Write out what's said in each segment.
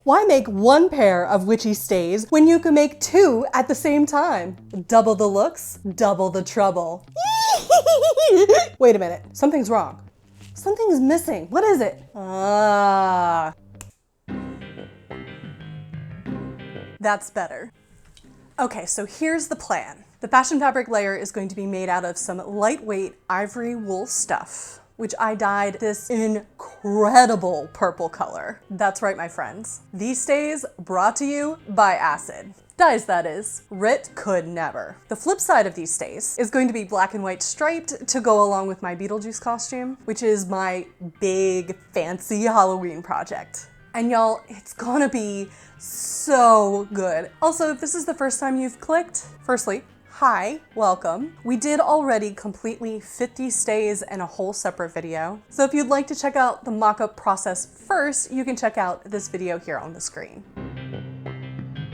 Why make one pair of witchy stays when you can make two at the same time? Double the looks, double the trouble. Wait a minute, something's wrong. Something's missing. What is it? That's better. Okay, so here's the plan. The fashion fabric layer is going to be made out of some lightweight ivory wool stuff, which I dyed this incredible purple color. That's right, my friends. These stays brought to you by acid. Dyes, that is. Rit could never. The flip side of these stays is going to be black and white striped to go along with my Beetlejuice costume, which is my big fancy Halloween project. And y'all, it's gonna be so good. Also, if this is the first time you've clicked, firstly, hi, welcome. We did already completely fit these stays in a whole separate video. So if you'd like to check out the mock-up process first, you can check out this video here on the screen.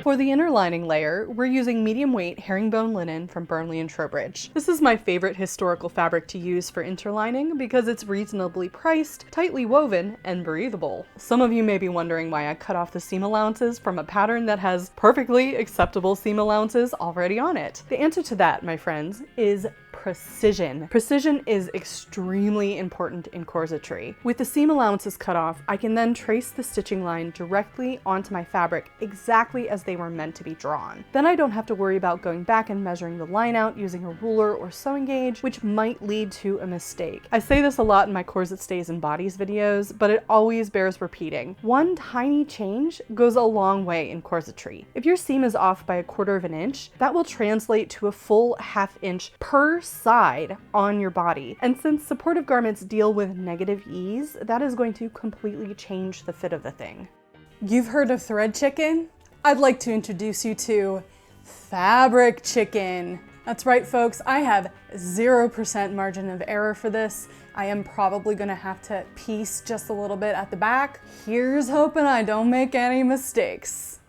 For the inner lining layer, we're using medium weight herringbone linen from Burnley and Trowbridge. This is my favorite historical fabric to use for interlining because it's reasonably priced, tightly woven, and breathable. Some of you may be wondering why I cut off the seam allowances from a pattern that has perfectly acceptable seam allowances already on it. The answer to that, my friends, is precision. Precision is extremely important in corsetry. With the seam allowances cut off, I can then trace the stitching line directly onto my fabric exactly as they were meant to be drawn. Then I don't have to worry about going back and measuring the line out using a ruler or sewing gauge, which might lead to a mistake. I say this a lot in my corset stays and bodies videos, but it always bears repeating. One tiny change goes a long way in corsetry. If your seam is off by 1/4 of an inch, that will translate to a full 1/2 inch per side on your body. And since supportive garments deal with negative ease, that is going to completely change the fit of the thing. You've heard of thread chicken? I'd like to introduce you to fabric chicken. That's right, folks, I have 0% margin of error for this. I am probably gonna have to piece just a little bit at the back. Here's hoping I don't make any mistakes.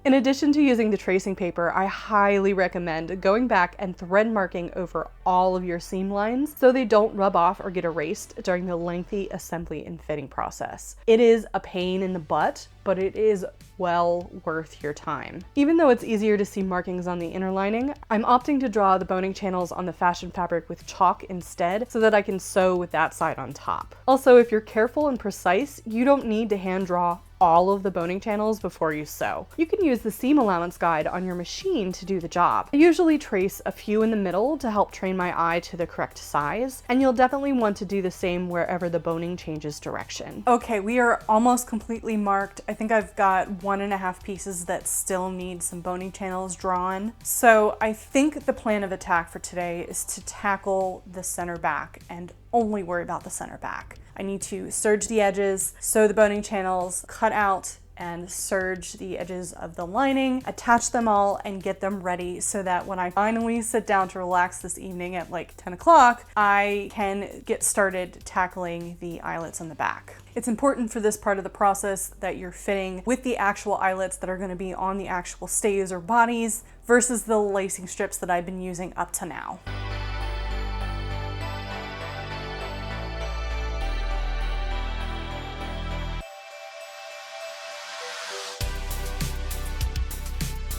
In addition to using the tracing paper, I highly recommend going back and thread marking over all of your seam lines so they don't rub off or get erased during the lengthy assembly and fitting process. It is a pain in the butt, but it is well worth your time. Even though it's easier to see markings on the inner lining, I'm opting to draw the boning channels on the fashion fabric with chalk instead so that I can sew with that side on top. Also, if you're careful and precise, you don't need to hand draw all of the boning channels before you sew. You can use the seam allowance guide on your machine to do the job. I usually trace a few in the middle to help train my eye to the correct size, and you'll definitely want to do the same wherever the boning changes direction. Okay, we are almost completely marked. I think I've got 1.5 pieces that still need some boning channels drawn. So I think the plan of attack for today is to tackle the center back and only worry about the center back. I need to serge the edges, sew the boning channels, cut out and serge the edges of the lining, attach them all and get them ready so that when I finally sit down to relax this evening at like 10 o'clock, I can get started tackling the eyelets on the back. It's important for this part of the process that you're fitting with the actual eyelets that are going to be on the actual stays or bodies versus the lacing strips that I've been using up to now.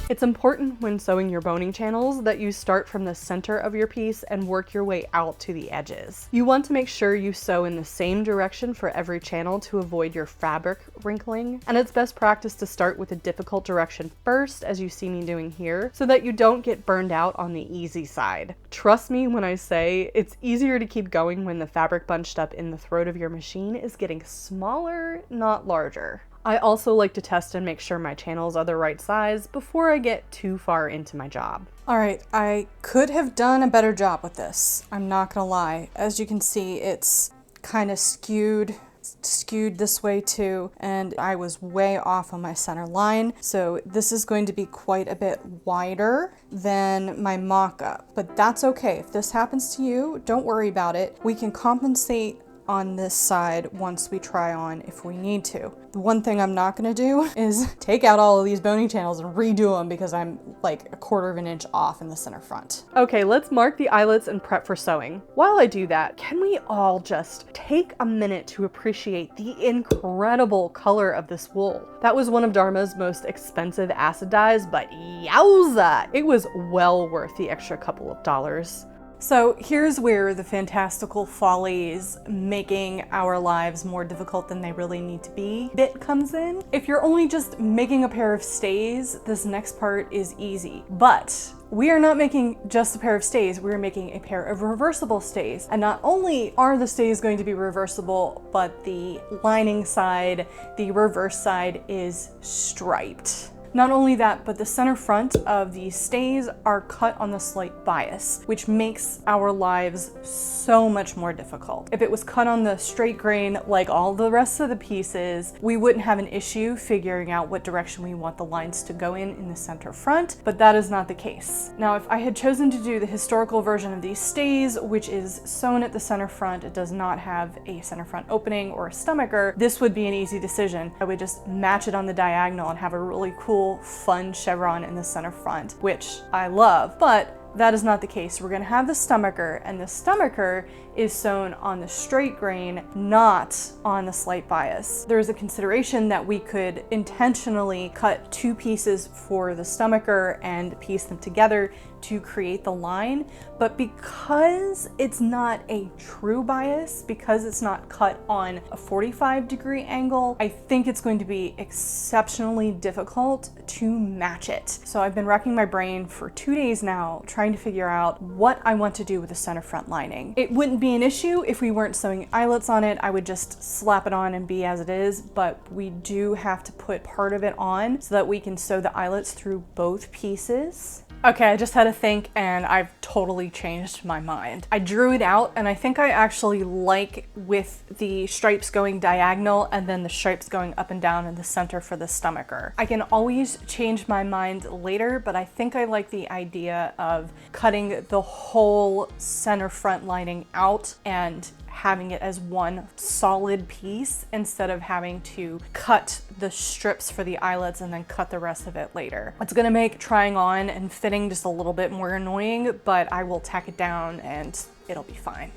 It's important when sewing your boning channels that you start from the center of your piece and work your way out to the edges. You want to make sure you sew in the same direction for every channel to avoid your fabric wrinkling, and it's best practice to start with a difficult direction first, as you see me doing here, so that you don't get burned out on the easy side. Trust me when I say it's easier to keep going when the fabric bunched up in the throat of your machine is getting smaller, not larger. I also like to test and make sure my channels are the right size before I get too far into my job. All right, I could have done a better job with this. I'm not gonna lie. As you can see, it's kind of skewed skewed this way too, and I was way off on my center line. So this is going to be quite a bit wider than my mock-up, but that's okay. If this happens to you, don't worry about it. We can compensate on this side once we try on if we need to. The one thing I'm not gonna do is take out all of these boning channels and redo them because I'm like 1/4 of an inch off in the center front. Okay, let's mark the eyelets and prep for sewing. While I do that, can we all just take a minute to appreciate the incredible color of this wool? That was one of Dharma's most expensive acid dyes, but yowza! It was well worth the extra couple of dollars. So here's where the fantastical follies making our lives more difficult than they really need to be bit comes in. If you're only just making a pair of stays, this next part is easy. But we are not making just a pair of stays, we're making a pair of reversible stays. And not only are the stays going to be reversible, but the lining side, the reverse side, is striped. Not only that, but the center front of these stays are cut on the slight bias, which makes our lives so much more difficult. If it was cut on the straight grain like all the rest of the pieces, we wouldn't have an issue figuring out what direction we want the lines to go in the center front, but that is not the case. Now, if I had chosen to do the historical version of these stays, which is sewn at the center front, it does not have a center front opening or a stomacher, this would be an easy decision. I would just match it on the diagonal and have a really cool, fun chevron in the center front, which I love, but that is not the case. We're gonna have the stomacher, and the stomacher is sewn on the straight grain, not on the slight bias. There's a consideration that we could intentionally cut 2 pieces for the stomacher and piece them together to create the line, but because it's not a true bias, because it's not cut on a 45-degree angle, I think it's going to be exceptionally difficult to match it. So I've been racking my brain for 2 days now trying to figure out what I want to do with the center front lining. It wouldn't be an issue if we weren't sewing eyelets on it. I would just slap it on and be as it is, but we do have to put part of it on so that we can sew the eyelets through both pieces. Okay, I just had to think and I've totally changed my mind. I drew it out and I think I actually like with the stripes going diagonal and then the stripes going up and down in the center for the stomacher. I can always change my mind later, but I think I like the idea of cutting the whole center front lining out and having it as one solid piece instead of having to cut the strips for the eyelets and then cut the rest of it later. It's gonna make trying on and fitting just a little bit more annoying, but I will tack it down and it'll be fine.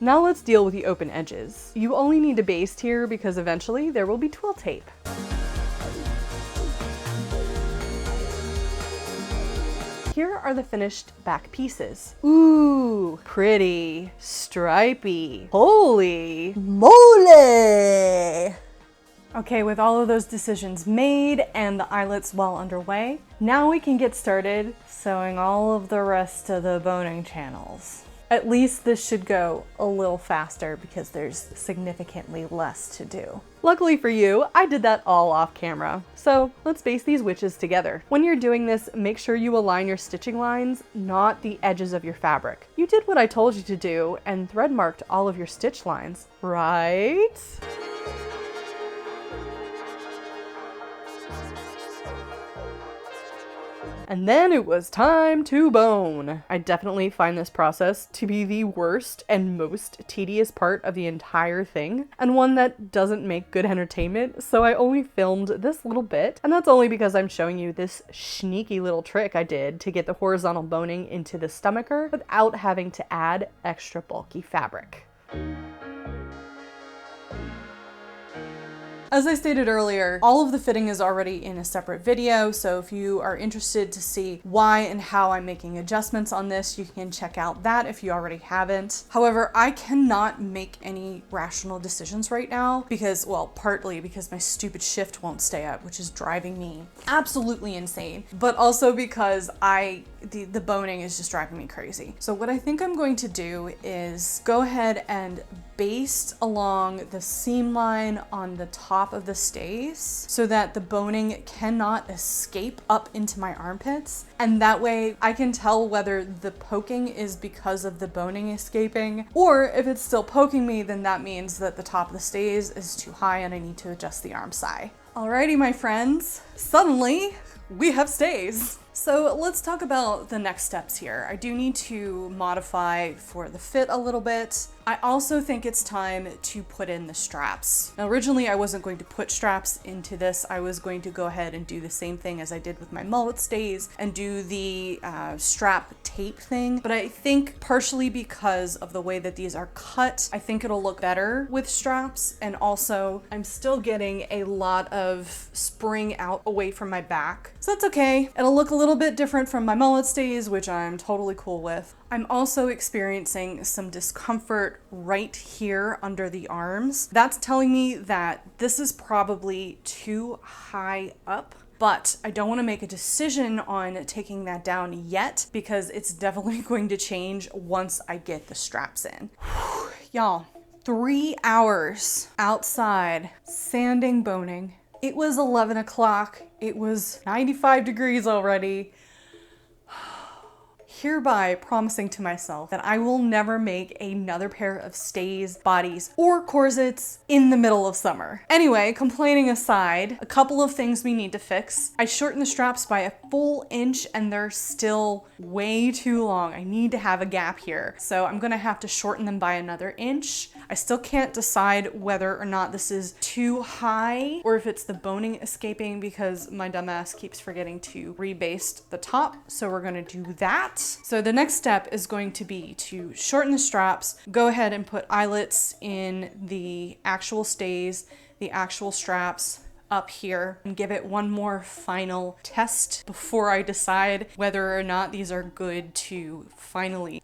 Now let's deal with the open edges. You only need to baste here because eventually there will be twill tape. Here are the finished back pieces. Ooh, pretty, stripy, holy moly! Okay, with all of those decisions made and the eyelets well underway, now we can get started sewing all of the rest of the boning channels. At least this should go a little faster because there's significantly less to do. Luckily for you, I did that all off camera. So let's baste these witches together. When you're doing this, make sure you align your stitching lines, not the edges of your fabric. You did what I told you to do and thread marked all of your stitch lines, right? And then it was time to bone. I definitely find this process to be the worst and most tedious part of the entire thing, and one that doesn't make good entertainment, so I only filmed this little bit, and that's only because I'm showing you this sneaky little trick I did to get the horizontal boning into the stomacher without having to add extra bulky fabric. As I stated earlier, all of the fitting is already in a separate video, so if you are interested to see why and how I'm making adjustments on this, you can check out that if you already haven't. However, I cannot make any rational decisions right now because, well, partly because my stupid shift won't stay up, which is driving me absolutely insane, but also because the boning is just driving me crazy. So what I think I'm going to do is go ahead and baste along the seam line on the top of the stays so that the boning cannot escape up into my armpits. And that way I can tell whether the poking is because of the boning escaping, or if it's still poking me, then that means that the top of the stays is too high and I need to adjust the arm side. Alrighty, my friends, suddenly we have stays. So let's talk about the next steps here. I do need to modify for the fit a little bit. I also think it's time to put in the straps. Now, originally I wasn't going to put straps into this. I was going to go ahead and do the same thing as I did with my mullet stays and do the strap tape thing. But I think partially because of the way that these are cut, I think it'll look better with straps. And also I'm still getting a lot of spring out away from my back. So that's okay. It'll look a little bit different from my mullet stays, which I'm totally cool with. I'm also experiencing some discomfort right here under the arms. That's telling me that this is probably too high up, but I don't want to make a decision on taking that down yet because it's definitely going to change once I get the straps in. Y'all, 3 hours outside sanding, boning. It was 11 o'clock. It was 95 degrees already. Hereby promising to myself that I will never make another pair of stays, bodies, or corsets in the middle of summer. Anyway, complaining aside, a couple of things we need to fix. I shortened the straps by a full inch and they're still way too long. I need to have a gap here. So I'm gonna have to shorten them by another inch. I still can't decide whether or not this is too high or if it's the boning escaping because my dumbass keeps forgetting to rebaste the top. So we're gonna do that. So the next step is going to be to shorten the straps, go ahead and put eyelets in the actual stays, the actual straps up here, and give it one more final test before I decide whether or not these are good to finally,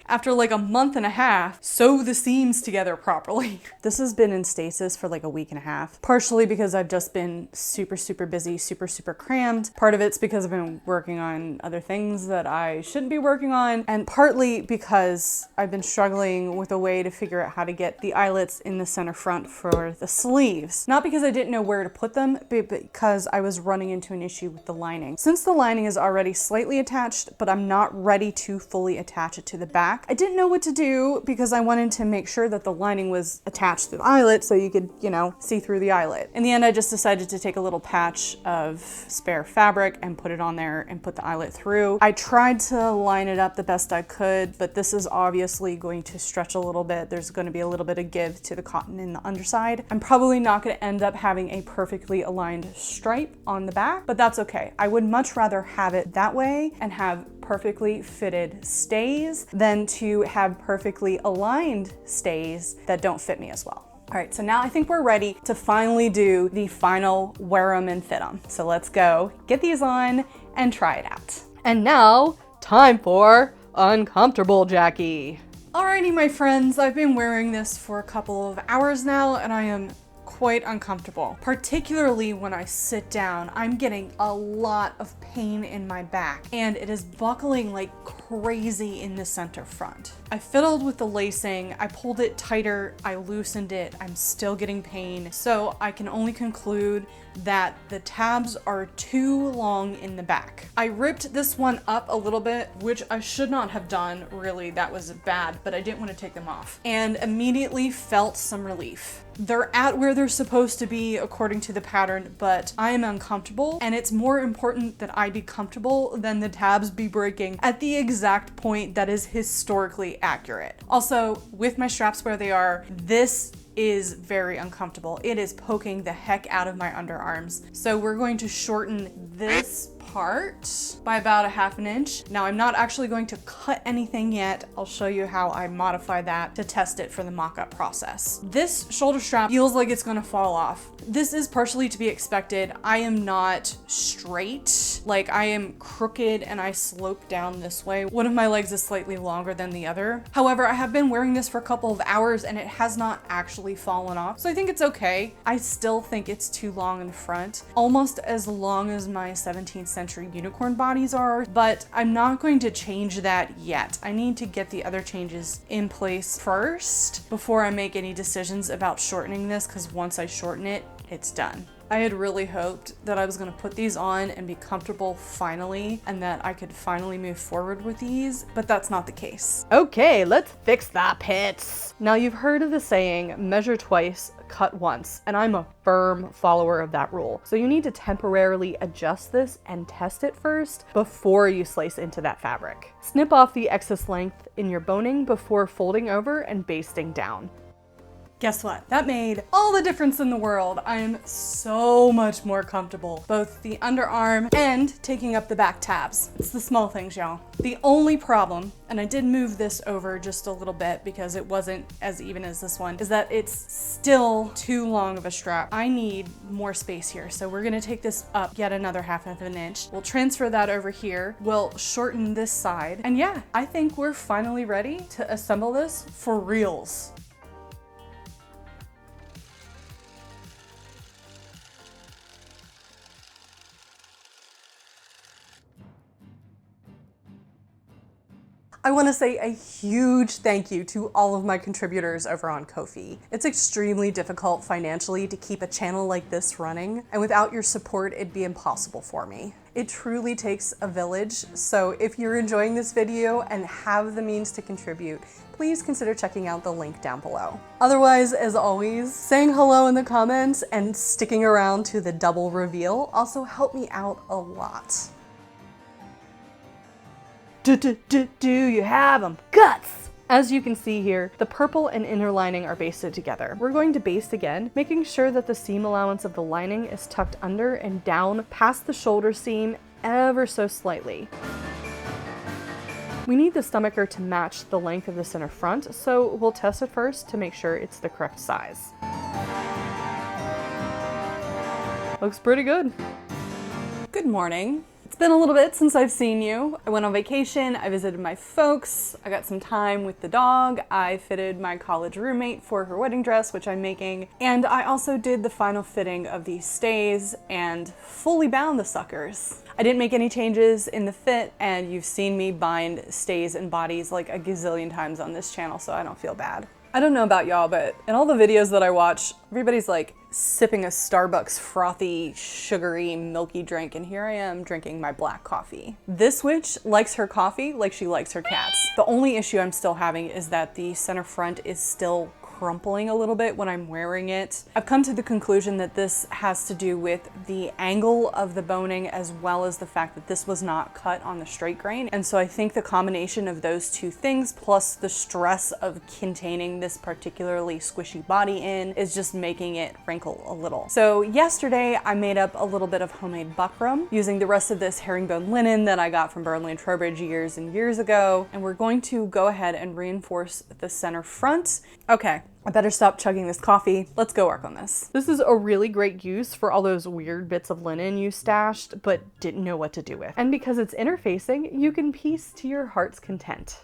after like a month and a half, sew the seams together properly. This has been in stasis for like a week and a half, partially because I've just been super busy, super crammed. Part of it's because I've been working on other things that I shouldn't be working on, and partly because I've been struggling with a way to figure out how to get the eyelets in the center front for the sleeves. Not because I didn't know where to put them, but because I was running into an issue with the lining. Since the lining is already slightly attached, but I'm not ready to fully attach it to the back, I didn't know what to do because I wanted to make sure that the lining was attached to the eyelet so you could, you know, see through the eyelet. In the end, I just decided to take a little patch of spare fabric and put it on there and put the eyelet through. I tried to line it up the best I could, but this is obviously going to stretch a little bit. There's going to be a little bit of give to the cotton in the underside. I'm probably not going to end up having a perfectly aligned stripe on the back, but that's okay. I would much rather have it that way and have perfectly fitted stays than to have perfectly aligned stays that don't fit me as well. All right, so now I think we're ready to finally do the final wear 'em and fit 'em. So let's go get these on and try it out. And now, time for Uncomfortable Jackie. Alrighty, my friends, I've been wearing this for a couple of hours now and I am quite uncomfortable, particularly when I sit down. I'm getting a lot of pain in my back and it is buckling like crazy in the center front. I fiddled with the lacing, I pulled it tighter, I loosened it, I'm still getting pain. So I can only conclude that the tabs are too long in the back. I ripped this one up a little bit, which I should not have done, really, that was bad, but I didn't want to take them off, and immediately felt some relief. They're at where they're supposed to be according to the pattern, but I am uncomfortable, and it's more important that I be comfortable than the tabs be breaking at the exact point that is historically accurate. Also, with my straps where they are, this is very uncomfortable. It is poking the heck out of my underarms. So we're going to shorten this part by about 1/2 inch. Now I'm not actually going to cut anything yet. I'll show you how I modify that to test it for the mock-up process. This shoulder strap feels like it's gonna fall off. This is partially to be expected. I am not straight, like I am crooked and I slope down this way. One of my legs is slightly longer than the other. However, I have been wearing this for a couple of hours and it has not actually fallen off. So I think it's okay. I still think it's too long in the front, almost as long as my 17th century unicorn bodies are, but I'm not going to change that yet. I need to get the other changes in place first before I make any decisions about shortening this, because once I shorten it, it's done. I had really hoped that I was gonna put these on and be comfortable finally, and that I could finally move forward with these, but that's not the case. Okay, let's fix the pits. Now you've heard of the saying, measure twice, cut once, and I'm a firm follower of that rule. So you need to temporarily adjust this and test it first before you slice into that fabric. Snip off the excess length in your boning before folding over and basting down. Guess what? That made all the difference in the world. I am so much more comfortable, both the underarm and taking up the back tabs. It's the small things, y'all. The only problem, and I did move this over just a little bit because it wasn't as even as this one, is that it's still too long of a strap. I need more space here. So we're gonna take this up yet another 1/2 inch. We'll transfer that over here. We'll shorten this side. And yeah, I think we're finally ready to assemble this for reals. I want to say a huge thank you to all of my contributors over on Ko-fi. It's extremely difficult financially to keep a channel like this running, and without your support, it'd be impossible for me. It truly takes a village, so if you're enjoying this video and have the means to contribute, please consider checking out the link down below. Otherwise, as always, saying hello in the comments and sticking around to the double reveal also help me out a lot. Do you have them? Guts! As you can see here, the purple and inner lining are basted together. We're going to baste again, making sure that the seam allowance of the lining is tucked under and down past the shoulder seam ever so slightly. We need the stomacher to match the length of the center front, so we'll test it first to make sure it's the correct size. Looks pretty good. Good morning. It's been a little bit since I've seen you. I went on vacation, I visited my folks, I got some time with the dog, I fitted my college roommate for her wedding dress, which I'm making, and I also did the final fitting of these stays and fully bound the suckers. I didn't make any changes in the fit, and you've seen me bind stays and bodies like a gazillion times on this channel, so I don't feel bad. I don't know about y'all, but in all the videos that I watch, everybody's like sipping a Starbucks frothy, sugary, milky drink, and here I am drinking my black coffee. This witch likes her coffee like she likes her cats. The only issue I'm still having is that the center front is still crumpling a little bit when I'm wearing it. I've come to the conclusion that this has to do with the angle of the boning as well as the fact that this was not cut on the straight grain. And so I think the combination of those two things plus the stress of containing this particularly squishy body in is just making it wrinkle a little. So yesterday I made up a little bit of homemade buckram using the rest of this herringbone linen that I got from Burnley and Trowbridge years and years ago. And we're going to go ahead and reinforce the center front. Okay. I better stop chugging this coffee. Let's go work on this. This is a really great use for all those weird bits of linen you stashed but didn't know what to do with. And because it's interfacing, you can piece to your heart's content.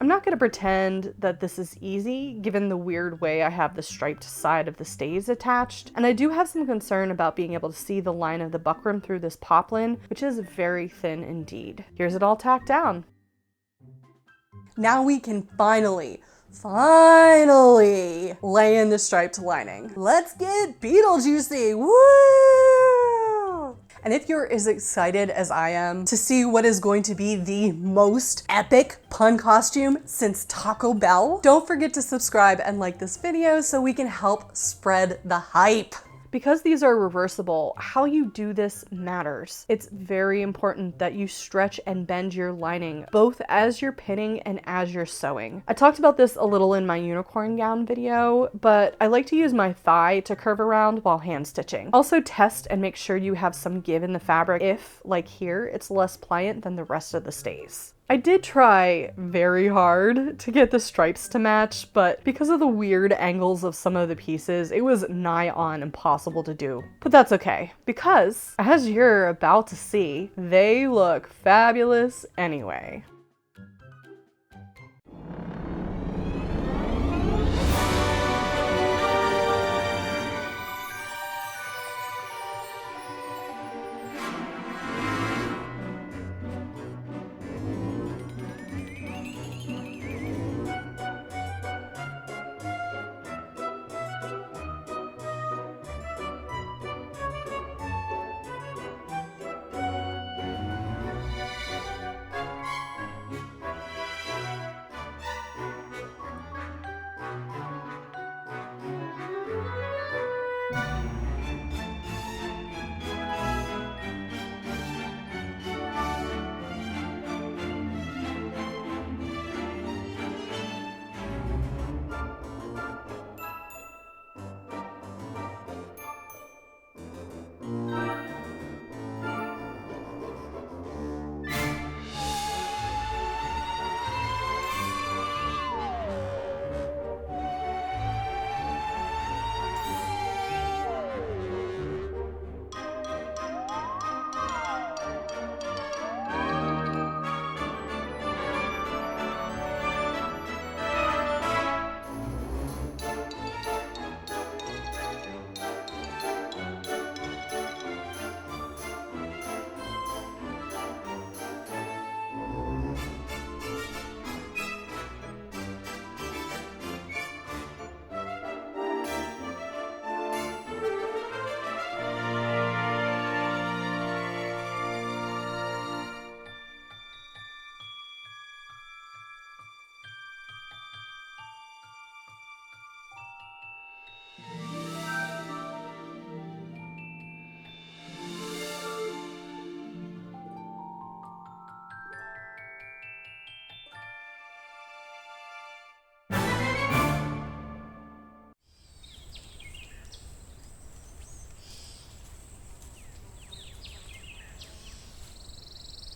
I'm not going to pretend that this is easy given the weird way I have the striped side of the stays attached. And I do have some concern about being able to see the line of the buckram through this poplin, which is very thin indeed. Here's it all tacked down. Now we can finally lay in the striped lining. Let's get Beetlejuicy, woo! And if you're as excited as I am to see what is going to be the most epic pun costume since Taco Bell, don't forget to subscribe and like this video so we can help spread the hype. Because these are reversible, how you do this matters. It's very important that you stretch and bend your lining, both as you're pinning and as you're sewing. I talked about this a little in my unicorn gown video, but I like to use my thigh to curve around while hand stitching. Also test and make sure you have some give in the fabric if, like here, it's less pliant than the rest of the stays. I did try very hard to get the stripes to match, but because of the weird angles of some of the pieces, it was nigh on impossible to do. But that's okay, because as you're about to see, they look fabulous anyway.